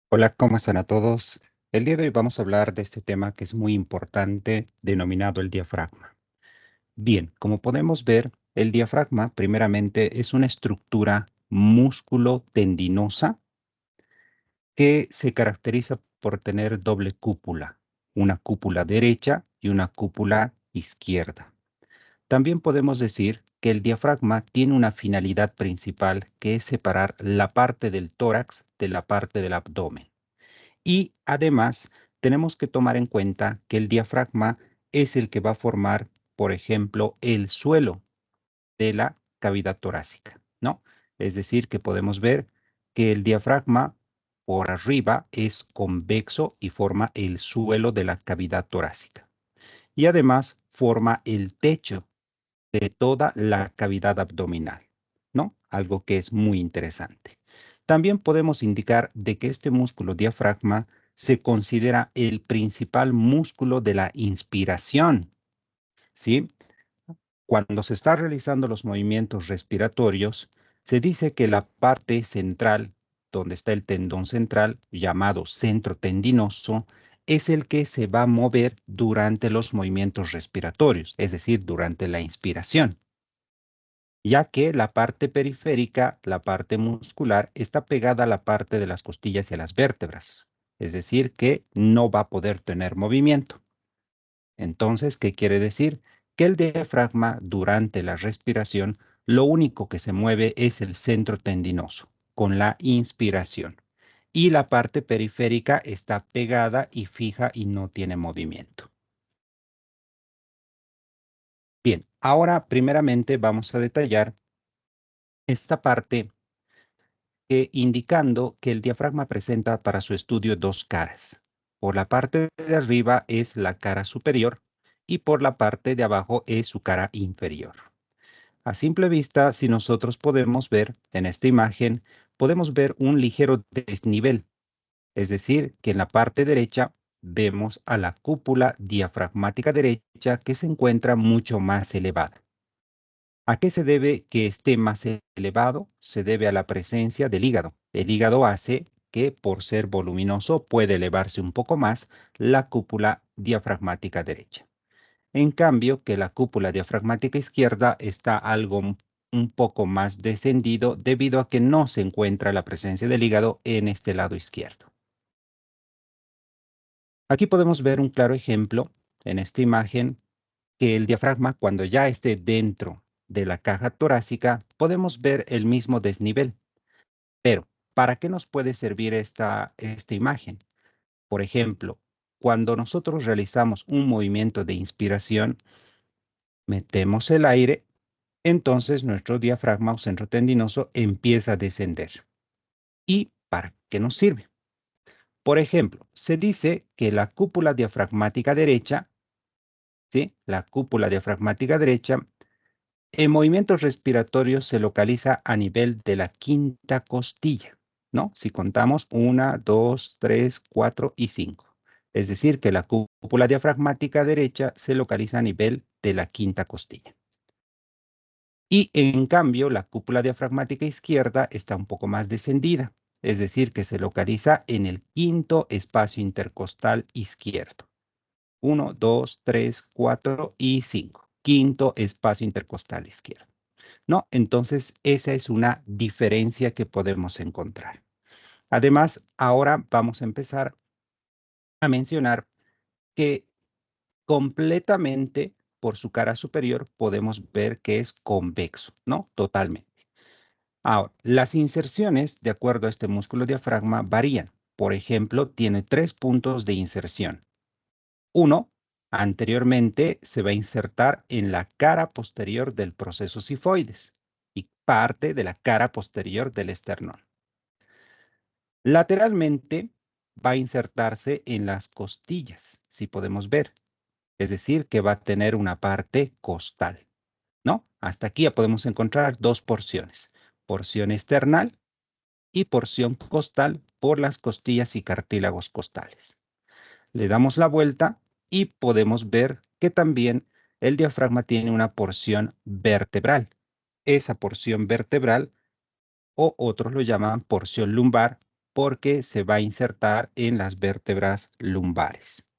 Hola, ¿cómo están a todos? El día de hoy vamos a hablar de este tema que es muy importante, denominado el diafragma. Bien, como podemos ver, el diafragma primeramente es una estructura músculo-tendinosa que se caracteriza por tener doble cúpula, una cúpula derecha y una cúpula izquierda. También podemos decir que el diafragma tiene una finalidad principal, que es separar la parte del tórax de la parte del abdomen. Y además, tenemos que tomar en cuenta que el diafragma es el que va a formar, por ejemplo, el suelo de la cavidad torácica, ¿no? Es decir, que podemos ver que el diafragma por arriba es convexo y forma el suelo de la cavidad torácica. Y además forma el techo de toda la cavidad abdominal, ¿no? Algo que es muy interesante. También podemos indicar de que este músculo diafragma se considera el principal músculo de la inspiración, ¿sí? Cuando se está realizando los movimientos respiratorios, se dice que la parte central, donde está el tendón central, llamado centro tendinoso, es el que se va a mover durante los movimientos respiratorios, es decir, durante la inspiración, ya que la parte periférica, la parte muscular, está pegada a la parte de las costillas y a las vértebras, es decir, que no va a poder tener movimiento. Entonces, ¿qué quiere decir? Que el diafragma durante la respiración, lo único que se mueve es el centro tendinoso, con la inspiración. Y la parte periférica está pegada y fija y no tiene movimiento. Bien, ahora primeramente vamos a detallar esta parte indicando que el diafragma presenta para su estudio dos caras. Por la parte de arriba es la cara superior y por la parte de abajo es su cara inferior. A simple vista, si nosotros podemos ver en esta imagen, podemos ver un ligero desnivel, es decir, que en la parte derecha vemos a la cúpula diafragmática derecha que se encuentra mucho más elevada. ¿A qué se debe que esté más elevado? Se debe a la presencia del hígado. El hígado hace que, por ser voluminoso, puede elevarse un poco más la cúpula diafragmática derecha. En cambio, que la cúpula diafragmática izquierda está algo un poco más descendido debido a que no se encuentra la presencia del hígado en este lado izquierdo. Aquí podemos ver un claro ejemplo en esta imagen que el diafragma, cuando ya esté dentro de la caja torácica, podemos ver el mismo desnivel. Pero, ¿para qué nos puede servir esta imagen? Por ejemplo, cuando nosotros realizamos un movimiento de inspiración, metemos el aire, entonces nuestro diafragma o centro tendinoso empieza a descender. ¿Y para qué nos sirve? Por ejemplo, se dice que la cúpula diafragmática derecha, ¿sí? La cúpula diafragmática derecha, en movimientos respiratorios se localiza a nivel de la quinta costilla, ¿no? Si contamos 1, 2, 3, 4 y 5. Es decir, que la cúpula diafragmática derecha se localiza a nivel de la quinta costilla. Y en cambio, la cúpula diafragmática izquierda está un poco más descendida, es decir, que se localiza en el quinto espacio intercostal izquierdo. 1, 2, 3, 4 y 5. Quinto espacio intercostal izquierdo. ¿No? Entonces, esa es una diferencia que podemos encontrar. Además, ahora vamos a empezar a mencionar que completamente por su cara superior podemos ver que es convexo, ¿no? Totalmente. Ahora, las inserciones, de acuerdo a este músculo diafragma, varían. Por ejemplo, tiene 3 puntos de inserción. Uno, anteriormente se va a insertar en la cara posterior del proceso sifoides y parte de la cara posterior del esternón. Lateralmente va a insertarse en las costillas, si podemos ver. Es decir, que va a tener una parte costal, ¿no? Hasta aquí ya podemos encontrar dos porciones. Porción external y porción costal por las costillas y cartílagos costales. Le damos la vuelta y podemos ver que también el diafragma tiene una porción vertebral. Esa porción vertebral, o otros lo llaman porción lumbar, porque se va a insertar en las vértebras lumbares.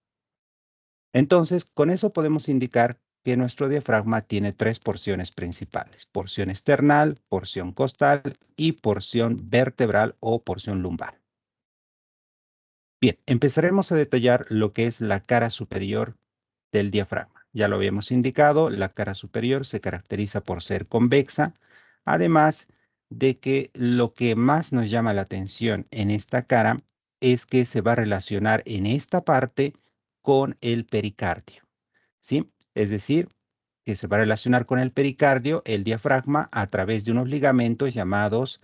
Entonces, con eso podemos indicar que nuestro diafragma tiene tres porciones principales: porción esternal, porción costal y porción vertebral o porción lumbar. Bien, empezaremos a detallar lo que es la cara superior del diafragma. Ya lo habíamos indicado, la cara superior se caracteriza por ser convexa, además de que lo que más nos llama la atención en esta cara es que se va a relacionar en esta parte con el pericardio, ¿sí? Es decir, que se va a relacionar con el pericardio, el diafragma, a través de unos ligamentos llamados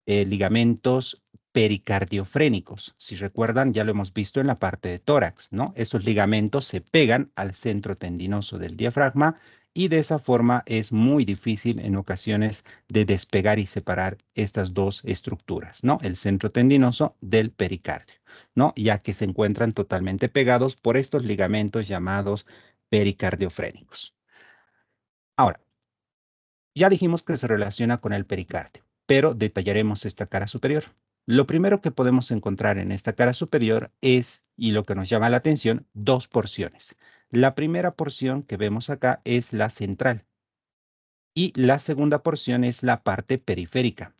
ligamentos pericardiofrénicos. Si recuerdan, ya lo hemos visto en la parte de tórax, ¿no? Estos ligamentos se pegan al centro tendinoso del diafragma y de esa forma es muy difícil en ocasiones de despegar y separar estas dos estructuras, ¿no? El centro tendinoso del pericardio, ¿no? Ya que se encuentran totalmente pegados por estos ligamentos llamados pericardiofrénicos. Ahora, ya dijimos que se relaciona con el pericardio, pero detallaremos esta cara superior. Lo primero que podemos encontrar en esta cara superior es, y lo que nos llama la atención, dos porciones. La primera porción que vemos acá es la central y la segunda porción es la parte periférica.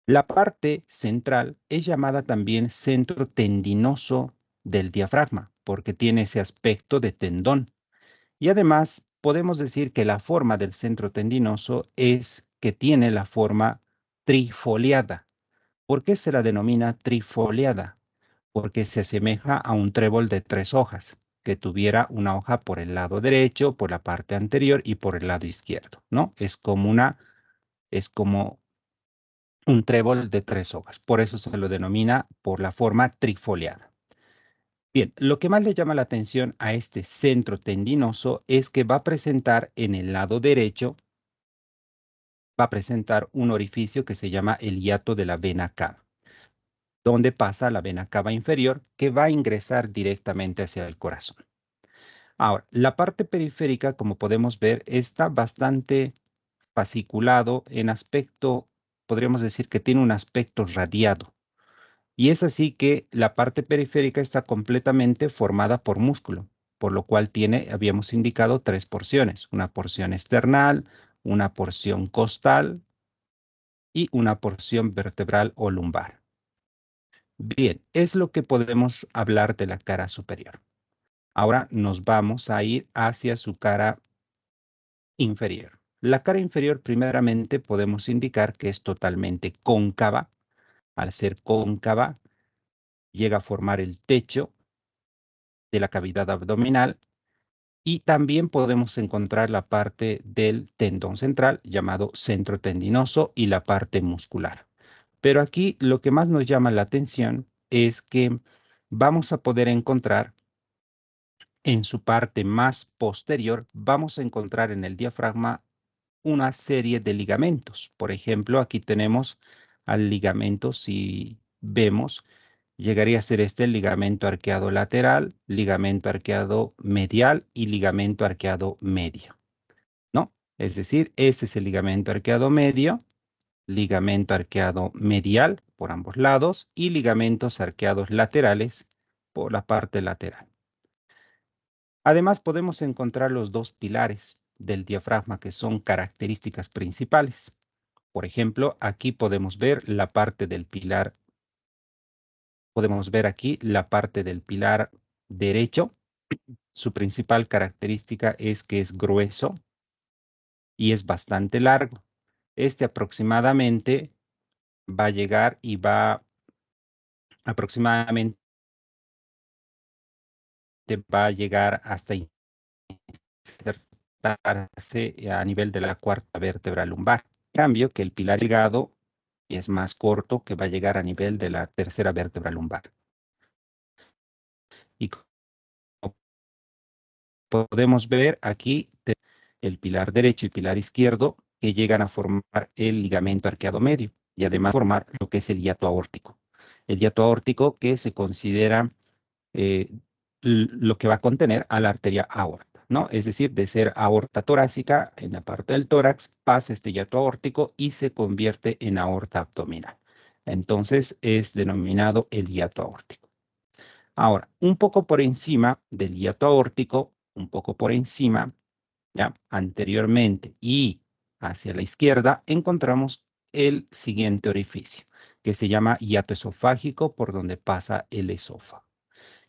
La parte central es llamada también centro tendinoso del diafragma porque tiene ese aspecto de tendón. Y además, podemos decir que la forma del centro tendinoso es que tiene la forma trifoliada. ¿Por qué se la denomina trifoliada? Porque se asemeja a un trébol de tres hojas, que tuviera una hoja por el lado derecho, por la parte anterior y por el lado izquierdo, ¿no? Es como un trébol de tres hojas. Por eso se lo denomina por la forma trifoliada. Bien, lo que más le llama la atención a este centro tendinoso es que va a presentar en el lado derecho, va a presentar un orificio que se llama el hiato de la vena cava, donde pasa la vena cava inferior que va a ingresar directamente hacia el corazón. Ahora, la parte periférica, como podemos ver, está bastante fasciculado en aspecto, podríamos decir que tiene un aspecto radiado. Y es así que la parte periférica está completamente formada por músculo, por lo cual tiene, habíamos indicado, tres porciones: una porción esternal, una porción costal y una porción vertebral o lumbar. Bien, es lo que podemos hablar de la cara superior. Ahora nos vamos a ir hacia su cara inferior. La cara inferior, primeramente, podemos indicar que es totalmente cóncava. Al ser cóncava, llega a formar el techo de la cavidad abdominal y también podemos encontrar la parte del tendón central llamado centro tendinoso y la parte muscular. Pero aquí lo que más nos llama la atención es que vamos a poder encontrar en su parte más posterior, vamos a encontrar en el diafragma una serie de ligamentos. Por ejemplo, aquí tenemos al ligamento, si vemos, llegaría a ser este el ligamento arqueado lateral, ligamento arqueado medial y ligamento arqueado medio, ¿no? Es decir, este es el ligamento arqueado medio, ligamento arqueado medial por ambos lados y ligamentos arqueados laterales por la parte lateral. Además, podemos encontrar los dos pilares del diafragma que son características principales. Por ejemplo, aquí podemos ver la parte del pilar. Podemos ver aquí la parte del pilar derecho. Su principal característica es que es grueso y es bastante largo. Este aproximadamente va a llegar y va aproximadamente va a llegar hasta insertarse a nivel de la cuarta vértebra lumbar. En cambio, que el pilar delgado es más corto, que va a llegar a nivel de la tercera vértebra lumbar. Y podemos ver aquí el pilar derecho y pilar izquierdo que llegan a formar el ligamento arqueado medio y además formar lo que es el hiato aórtico. El hiato aórtico que se considera eh, lo que va a contener a la arteria aorta, ¿no? Es decir, de ser aorta torácica en la parte del tórax, pasa este hiato aórtico y se convierte en aorta abdominal. Entonces es denominado el hiato aórtico. Ahora, un poco por encima del hiato aórtico, un poco por encima, ya anteriormente y hacia la izquierda, encontramos el siguiente orificio, que se llama hiato esofágico, por donde pasa el esófago.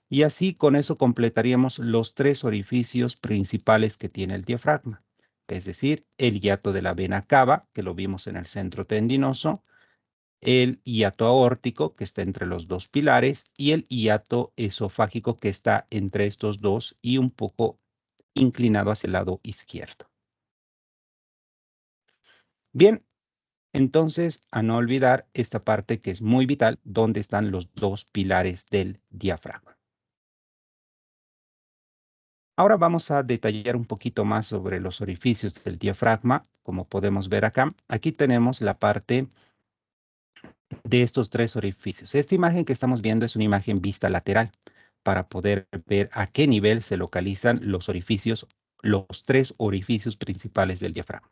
Y así con eso completaríamos los tres orificios principales que tiene el diafragma, es decir, el hiato de la vena cava, que lo vimos en el centro tendinoso, el hiato aórtico, que está entre los dos pilares, y el hiato esofágico, que está entre estos dos y un poco inclinado hacia el lado izquierdo. Bien, entonces, a no olvidar esta parte que es muy vital, donde están los dos pilares del diafragma. Ahora vamos a detallar un poquito más sobre los orificios del diafragma. Como podemos ver acá, aquí tenemos la parte de estos tres orificios. Esta imagen que estamos viendo es una imagen vista lateral para poder ver a qué nivel se localizan los orificios, los tres orificios principales del diafragma.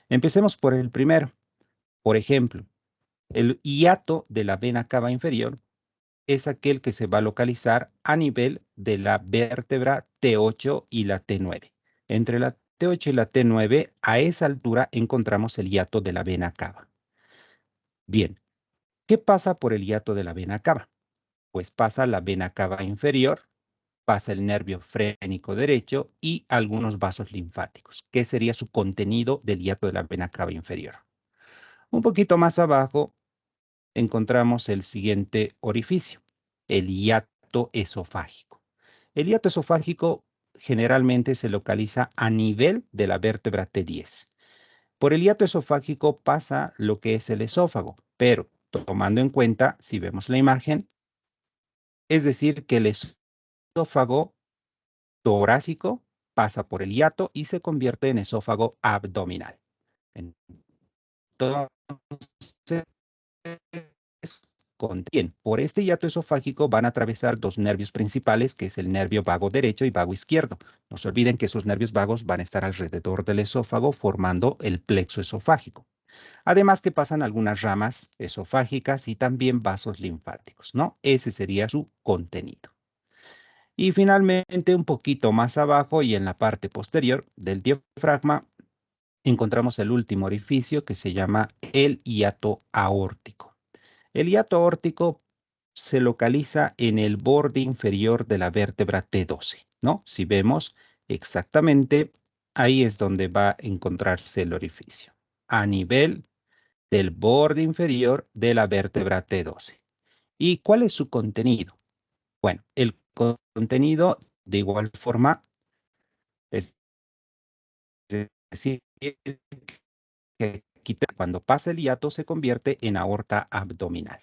Empecemos por el primero. Por ejemplo, el hiato de la vena cava inferior es aquel que se va a localizar a nivel de la vértebra T8 y la T9. Entre la T8 y la T9, a esa altura encontramos el hiato de la vena cava. Bien, ¿qué pasa por el hiato de la vena cava? Pues pasa la vena cava inferior, pasa el nervio frénico derecho y algunos vasos linfáticos. ¿Qué sería su contenido del hiato de la vena cava inferior? Un poquito más abajo encontramos el siguiente orificio, el hiato esofágico. El hiato esofágico generalmente se localiza a nivel de la vértebra T10. Por el hiato esofágico pasa lo que es el esófago, pero tomando en cuenta, si vemos la imagen, es decir, que el esófago torácico pasa por el hiato y se convierte en esófago abdominal. Entonces, bien, por este hiato esofágico van a atravesar dos nervios principales, que es el nervio vago derecho y vago izquierdo. No se olviden que esos nervios vagos van a estar alrededor del esófago formando el plexo esofágico. Además que pasan algunas ramas esofágicas y también vasos linfáticos, ¿no? Ese sería su contenido. Y finalmente, un poquito más abajo y en la parte posterior del diafragma, encontramos el último orificio que se llama el hiato aórtico. El hiato aórtico se localiza en el borde inferior de la vértebra T12, ¿no? Si vemos exactamente, ahí es donde va a encontrarse el orificio, a nivel del borde inferior de la vértebra T12. ¿Y cuál es su contenido? Bueno, el contenido de igual forma es decir, que cuando pasa el hiato se convierte en aorta abdominal.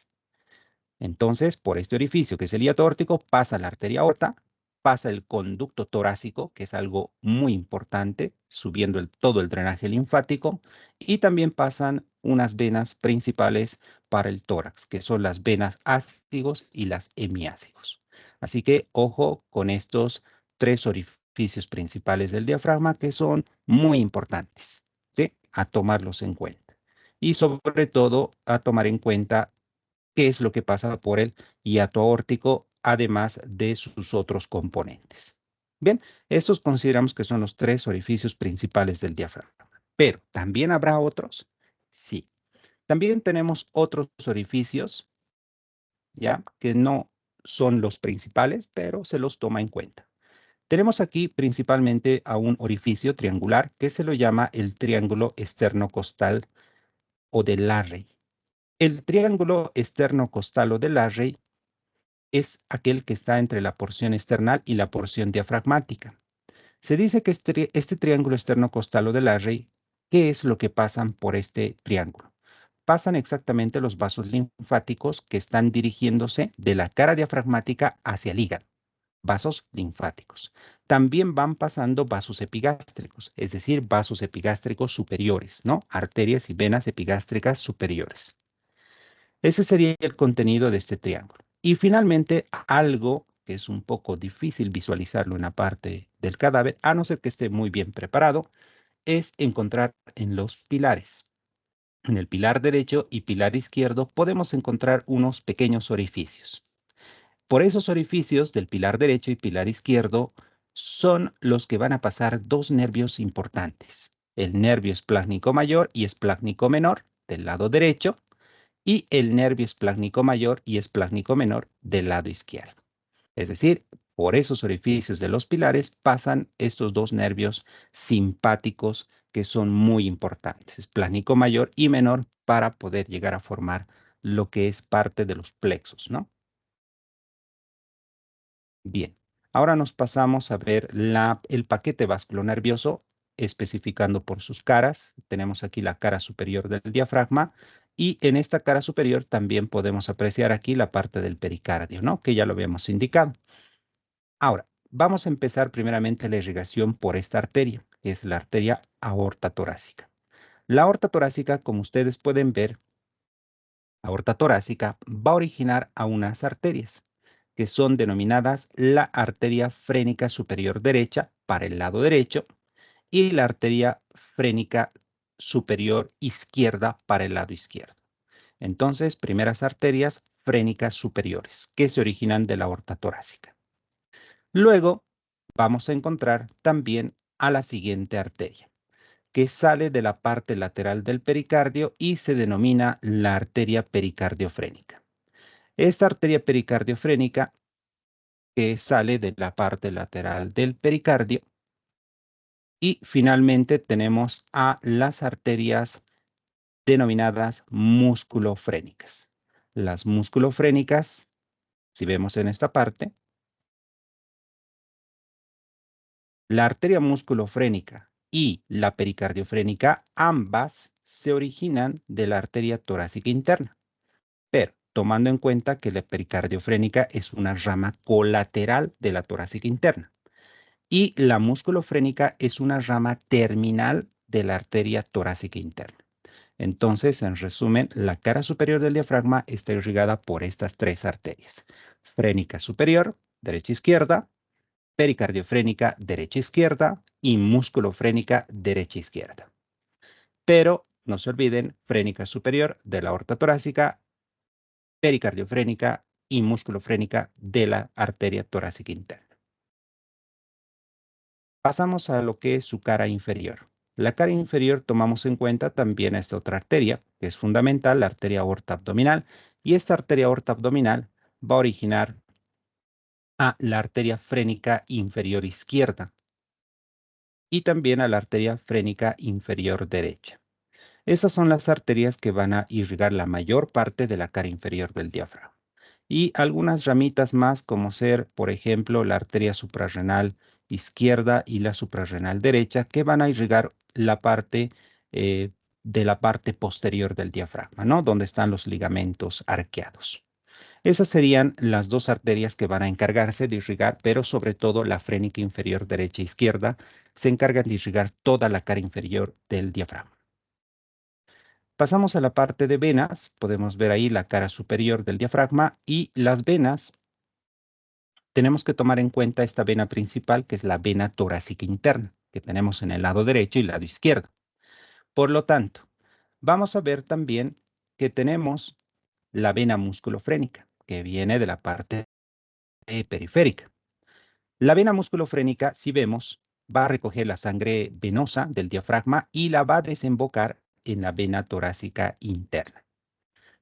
Entonces, por este orificio, que es el hiato aórtico, pasa la arteria aorta, pasa el conducto torácico, que es algo muy importante, subiendo todo el drenaje linfático, y también pasan unas venas principales para el tórax, que son las venas ácigos y las hemiácigos. Así que ojo con estos tres orificios principales del diafragma que son muy importantes, ¿sí? A tomarlos en cuenta. Y sobre todo a tomar en cuenta qué es lo que pasa por el hiato aórtico, además de sus otros componentes. Bien, estos consideramos que son los tres orificios principales del diafragma. Pero, ¿también habrá otros? Sí. También tenemos otros orificios, ya, que no son los principales, pero se los toma en cuenta. Tenemos aquí principalmente a un orificio triangular que se lo llama el triángulo externo-costal o de Larrey. El triángulo externo-costal o de Larrey es aquel que está entre la porción external y la porción diafragmática. Se dice que este triángulo externo costal o de Larrey, ¿qué es lo que pasan por este triángulo? Pasan exactamente los vasos linfáticos que están dirigiéndose de la cara diafragmática hacia el hígado, vasos linfáticos. También van pasando vasos epigástricos, es decir, vasos epigástricos superiores, ¿no? Arterias y venas epigástricas superiores. Ese sería el contenido de este triángulo. Y finalmente, algo que es un poco difícil visualizarlo en la parte del cadáver, a no ser que esté muy bien preparado, es encontrar en los pilares. En el pilar derecho y pilar izquierdo podemos encontrar unos pequeños orificios. Por esos orificios del pilar derecho y pilar izquierdo son los que van a pasar dos nervios importantes. El nervio esplácnico mayor y esplácnico menor del lado derecho y el nervio esplácnico mayor y esplácnico menor del lado izquierdo. Es decir, por esos orificios de los pilares pasan estos dos nervios simpáticos que son muy importantes, esplácnico mayor y menor, para poder llegar a formar lo que es parte de los plexos, ¿no? Bien, ahora nos pasamos a ver el paquete vasculonervioso, especificando por sus caras. Tenemos aquí la cara superior del diafragma y en esta cara superior también podemos apreciar aquí la parte del pericardio, ¿no? Que ya lo habíamos indicado. Ahora, vamos a empezar primeramente la irrigación por esta arteria, que es la arteria aorta torácica. La aorta torácica, como ustedes pueden ver, la aorta torácica va a originar a unas arterias que son denominadas la arteria frénica superior derecha para el lado derecho y la arteria frénica superior izquierda para el lado izquierdo. Entonces, primeras arterias frénicas superiores que se originan de la aorta torácica. Luego, vamos a encontrar también a la siguiente arteria, que sale de la parte lateral del pericardio y se denomina la arteria pericardiofrénica. Esta arteria pericardiofrénica que sale de la parte lateral del pericardio. Y finalmente tenemos a las arterias denominadas musculofrénicas. Las musculofrénicas, si vemos en esta parte, la arteria musculofrénica y la pericardiofrénica, ambas se originan de la arteria torácica interna. Pero tomando en cuenta que la pericardiofrénica es una rama colateral de la torácica interna. Y la musculofrénica es una rama terminal de la arteria torácica interna. Entonces, en resumen, la cara superior del diafragma está irrigada por estas tres arterias: frénica superior, derecha-izquierda, pericardiofrénica, derecha-izquierda y musculofrénica, derecha-izquierda. Pero no se olviden, frénica superior de la aorta torácica, pericardiofrénica y musculofrénica de la arteria torácica interna. Pasamos a lo que es su cara inferior. La cara inferior tomamos en cuenta también esta otra arteria, que es fundamental, la arteria aorta abdominal, y esta arteria aorta abdominal va a originar a la arteria frénica inferior izquierda y también a la arteria frénica inferior derecha. Esas son las arterias que van a irrigar la mayor parte de la cara inferior del diafragma. Y algunas ramitas más, como ser, por ejemplo, la arteria suprarrenal izquierda y la suprarrenal derecha, que van a irrigar la parte de la parte posterior del diafragma, ¿no? Donde están los ligamentos arqueados. Esas serían las dos arterias que van a encargarse de irrigar, pero sobre todo la frénica inferior derecha e izquierda se encargan de irrigar toda la cara inferior del diafragma. Pasamos a la parte de venas. Podemos ver ahí la cara superior del diafragma y las venas. Tenemos que tomar en cuenta esta vena principal, que es la vena torácica interna, que tenemos en el lado derecho y el lado izquierdo. Por lo tanto, vamos a ver también que tenemos la vena musculofrénica, que viene de la parte periférica. La vena musculofrénica, si vemos, va a recoger la sangre venosa del diafragma y la va a desembocar en la vena torácica interna.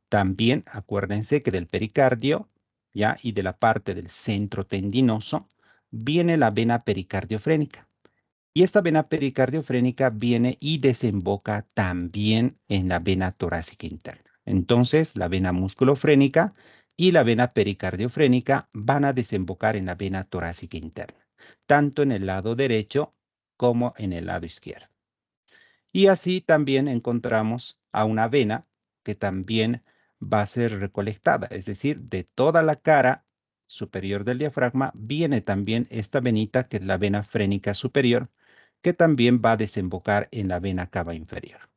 También acuérdense que del pericardio, ¿ya? Y de la parte del centro tendinoso viene la vena pericardiofrénica. Y esta vena pericardiofrénica viene y desemboca también en la vena torácica interna. Entonces, la vena musculofrénica y la vena pericardiofrénica van a desembocar en la vena torácica interna, tanto en el lado derecho como en el lado izquierdo. Y así también encontramos a una vena que también va a ser recolectada, es decir, de toda la cara superior del diafragma viene también esta venita, que es la vena frénica superior, que también va a desembocar en la vena cava inferior.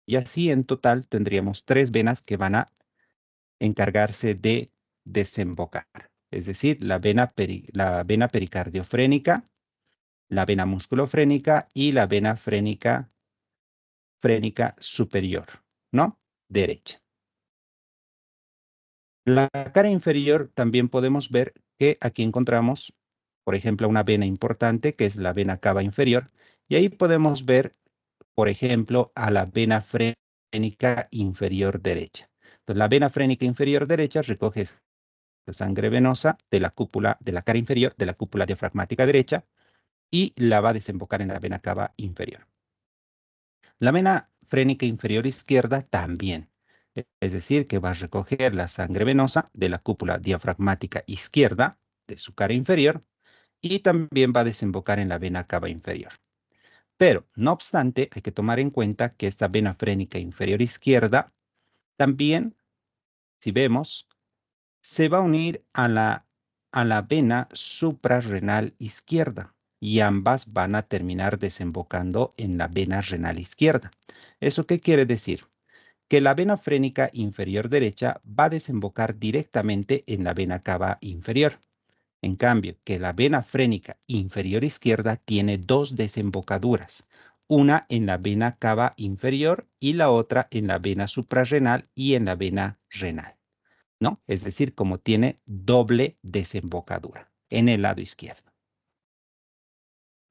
Y así en total tendríamos tres venas que van a encargarse de desembocar, es decir, la vena pericardiofrénica, la vena musculofrénica y la vena frénica superior. ¿no? Derecha. La cara inferior también podemos ver que aquí encontramos, por ejemplo, una vena importante que es la vena cava inferior. Y ahí podemos ver, por ejemplo, a la vena frénica inferior derecha. Entonces, la vena frénica inferior derecha recoge sangre venosa de la cúpula, de la cara inferior, de la cúpula diafragmática derecha, y la va a desembocar en la vena cava inferior. La vena frénica inferior izquierda también, es decir, que va a recoger la sangre venosa de la cúpula diafragmática izquierda de su cara inferior y también va a desembocar en la vena cava inferior. Pero, no obstante, hay que tomar en cuenta que esta vena frénica inferior izquierda también, si vemos, se va a unir a la vena suprarrenal izquierda y ambas van a terminar desembocando en la vena renal izquierda. ¿Eso qué quiere decir? Que la vena frénica inferior derecha va a desembocar directamente en la vena cava inferior. En cambio, que la vena frénica inferior izquierda tiene dos desembocaduras, una en la vena cava inferior y la otra en la vena suprarrenal y en la vena renal, ¿no? Es decir, como tiene doble desembocadura en el lado izquierdo.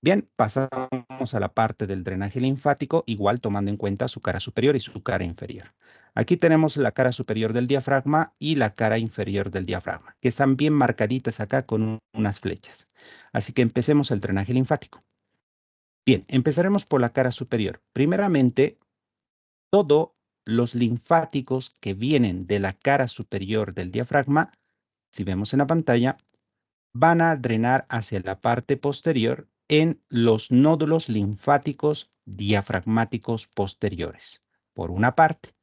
Bien, pasamos a la parte del drenaje linfático, igual tomando en cuenta su cara superior y su cara inferior. Aquí tenemos la cara superior del diafragma y la cara inferior del diafragma, que están bien marcaditas acá con unas flechas. Así que empecemos el drenaje linfático. Bien, empezaremos por la cara superior. Primeramente, todos los linfáticos que vienen de la cara superior del diafragma, si vemos en la pantalla, van a drenar hacia la parte posterior en los nódulos linfáticos diafragmáticos posteriores, por una parte,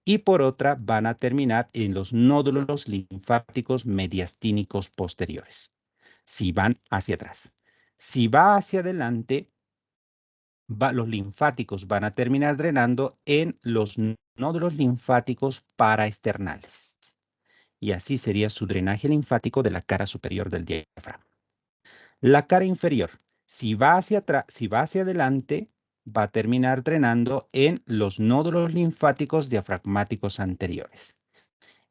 y por otra van a terminar en los nódulos linfáticos mediastínicos posteriores, si van hacia atrás. Si va hacia adelante, los linfáticos van a terminar drenando en los nódulos linfáticos paraesternales. Y así sería su drenaje linfático de la cara superior del diafragma. La cara inferior, si va hacia atrás, si va hacia adelante, va a terminar drenando en los nódulos linfáticos diafragmáticos anteriores.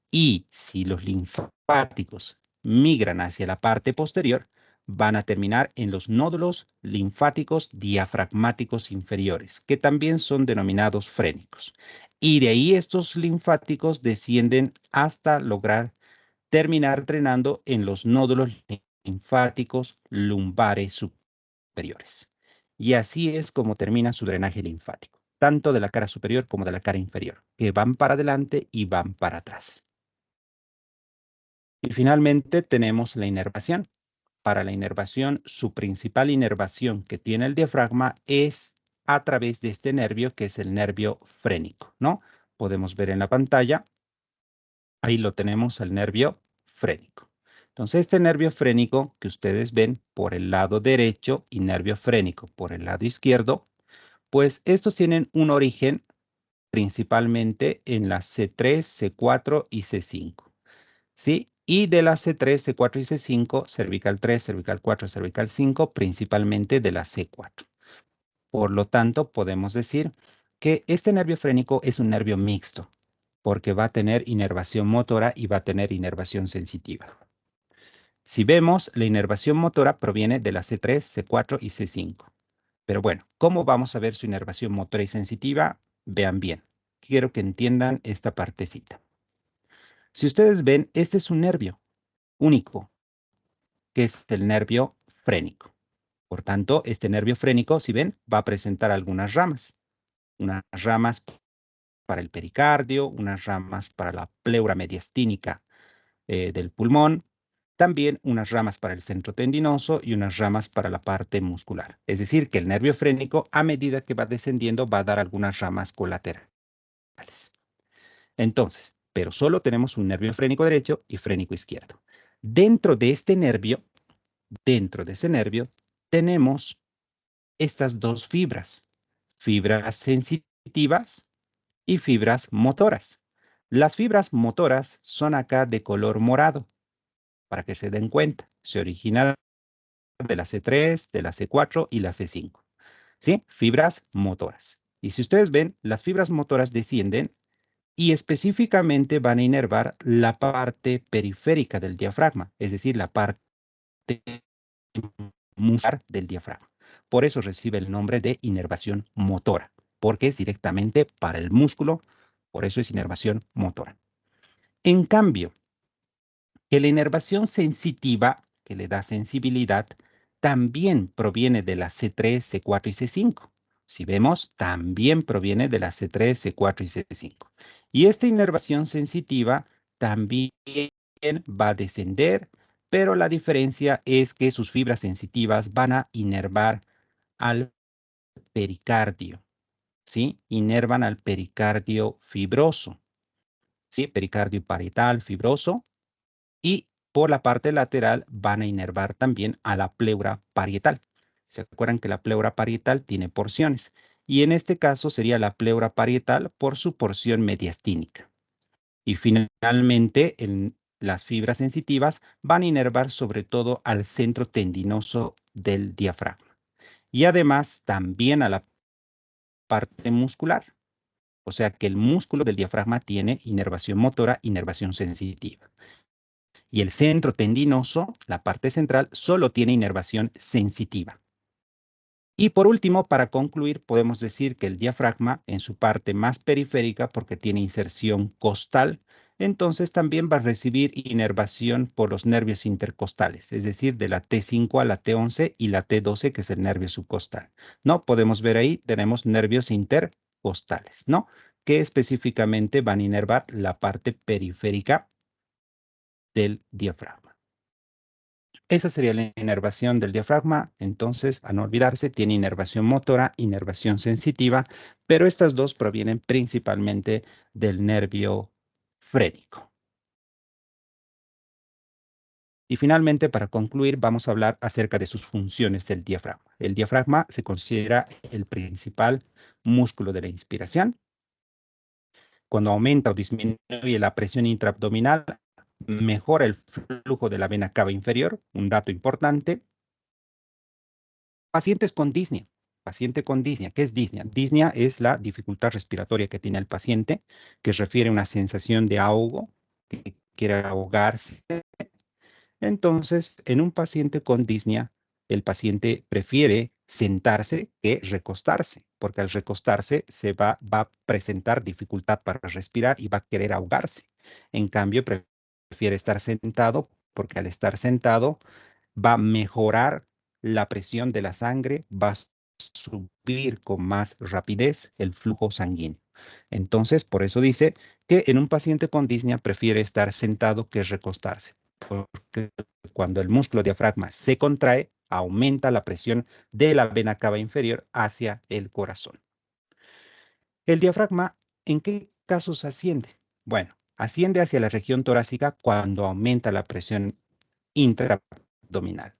Y si los linfáticos migran hacia la parte posterior, van a terminar en los nódulos linfáticos diafragmáticos inferiores, que también son denominados frénicos. Y de ahí estos linfáticos descienden hasta lograr terminar drenando en los nódulos linfáticos lumbares superiores. Y así es como termina su drenaje linfático, tanto de la cara superior como de la cara inferior, que van para adelante y van para atrás. Y finalmente tenemos la inervación. Para la inervación, su principal inervación que tiene el diafragma es a través de este nervio que es el nervio frénico, ¿no? Podemos ver en la pantalla, ahí lo tenemos, el nervio frénico. Entonces, este nervio frénico que ustedes ven por el lado derecho y nervio frénico por el lado izquierdo, pues estos tienen un origen principalmente en la C3, C4 y C5. ¿Sí? Y de la C3, C4 y C5, cervical 3, cervical 4, cervical 5, principalmente de la C4. Por lo tanto, podemos decir que este nervio frénico es un nervio mixto, porque va a tener inervación motora y va a tener inervación sensitiva. Si vemos, la inervación motora proviene de la C3, C4 y C5. Pero bueno, ¿cómo vamos a ver su inervación motora y sensitiva? Vean bien. Quiero que entiendan esta partecita. Si ustedes ven, este es un nervio único, que es el nervio frénico. Por tanto, este nervio frénico, si ven, va a presentar algunas ramas. Unas ramas para el pericardio, unas ramas para la pleura mediastínica del pulmón, también unas ramas para el centro tendinoso y unas ramas para la parte muscular. Es decir, que el nervio frénico, a medida que va descendiendo, va a dar algunas ramas colaterales. Entonces, pero solo tenemos un nervio frénico derecho y frénico izquierdo. Dentro de este nervio, dentro de ese nervio, tenemos estas dos fibras sensitivas y fibras motoras. Las fibras motoras son acá de color morado, para que se den cuenta. Se origina de la C3, de la C4 y la C5. ¿Sí? Fibras motoras. Y si ustedes ven, las fibras motoras descienden y específicamente van a inervar la parte periférica del diafragma, es decir, la parte muscular del diafragma. Por eso recibe el nombre de inervación motora, porque es directamente para el músculo, por eso es inervación motora. En cambio, que la inervación sensitiva, que le da sensibilidad, también proviene de la C3, C4 y C5. Si vemos, también proviene de la C3, C4 y C5. Y esta inervación sensitiva también va a descender, pero la diferencia es que sus fibras sensitivas van a inervar al pericardio, ¿sí? Inervan al pericardio fibroso, ¿sí? Pericardio parietal fibroso. Y por la parte lateral van a inervar también a la pleura parietal. ¿Se acuerdan que la pleura parietal tiene porciones? Y en este caso sería la pleura parietal por su porción mediastínica. Y finalmente, las fibras sensitivas van a inervar sobre todo al centro tendinoso del diafragma. Y además también a la parte muscular. O sea que el músculo del diafragma tiene inervación motora, inervación sensitiva. Y el centro tendinoso, la parte central, solo tiene inervación sensitiva. Y por último, para concluir, podemos decir que el diafragma en su parte más periférica, porque tiene inserción costal, entonces también va a recibir inervación por los nervios intercostales, es decir, de la T5 a la T11 y la T12, que es el nervio subcostal. ¿No? Podemos ver ahí, tenemos nervios intercostales, ¿no? Que específicamente van a inervar la parte periférica del diafragma. Esa sería la inervación del diafragma. Entonces, a no olvidarse, tiene inervación motora, inervación sensitiva, pero estas dos provienen principalmente del nervio frénico. Y finalmente, para concluir, vamos a hablar acerca de sus funciones del diafragma. El diafragma se considera el principal músculo de la inspiración. Cuando aumenta o disminuye la presión intraabdominal, mejora el flujo de la vena cava inferior, un dato importante. Pacientes con disnea. Paciente con disnea. ¿Qué es disnea? Disnea es la dificultad respiratoria que tiene el paciente, que refiere a una sensación de ahogo, que quiere ahogarse. Entonces, en un paciente con disnea, el paciente prefiere sentarse que recostarse, porque al recostarse va a presentar dificultad para respirar y va a querer ahogarse. En cambio, prefiere estar sentado, porque al estar sentado va a mejorar la presión de la sangre, va a subir con más rapidez el flujo sanguíneo. Entonces, por eso dice que en un paciente con disnea prefiere estar sentado que recostarse, porque cuando el músculo diafragma se contrae, aumenta la presión de la vena cava inferior hacia el corazón. El diafragma, ¿en qué casos asciende? Bueno, asciende hacia la región torácica cuando aumenta la presión intraabdominal.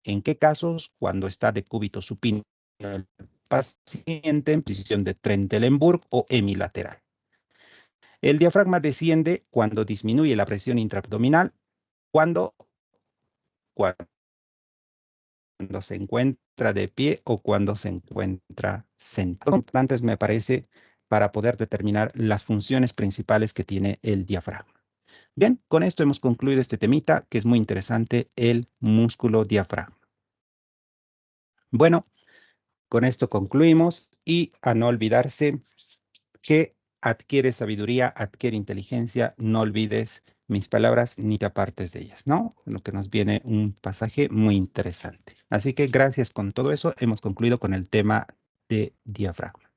¿En qué casos? Cuando está de cúbito supino el paciente en posición de Trendelenburg o hemilateral. El diafragma desciende cuando disminuye la presión intraabdominal, cuando se encuentra de pie o cuando se encuentra sentado. Importantes me parece para poder determinar las funciones principales que tiene el diafragma. Bien, con esto hemos concluido este temita que es muy interesante, el músculo diafragma. Bueno, con esto concluimos y a no olvidarse que adquiere sabiduría, adquiere inteligencia, no olvides mis palabras ni te apartes de ellas, ¿no? Lo que nos viene un pasaje muy interesante. Así que gracias con todo eso, hemos concluido con el tema de diafragma.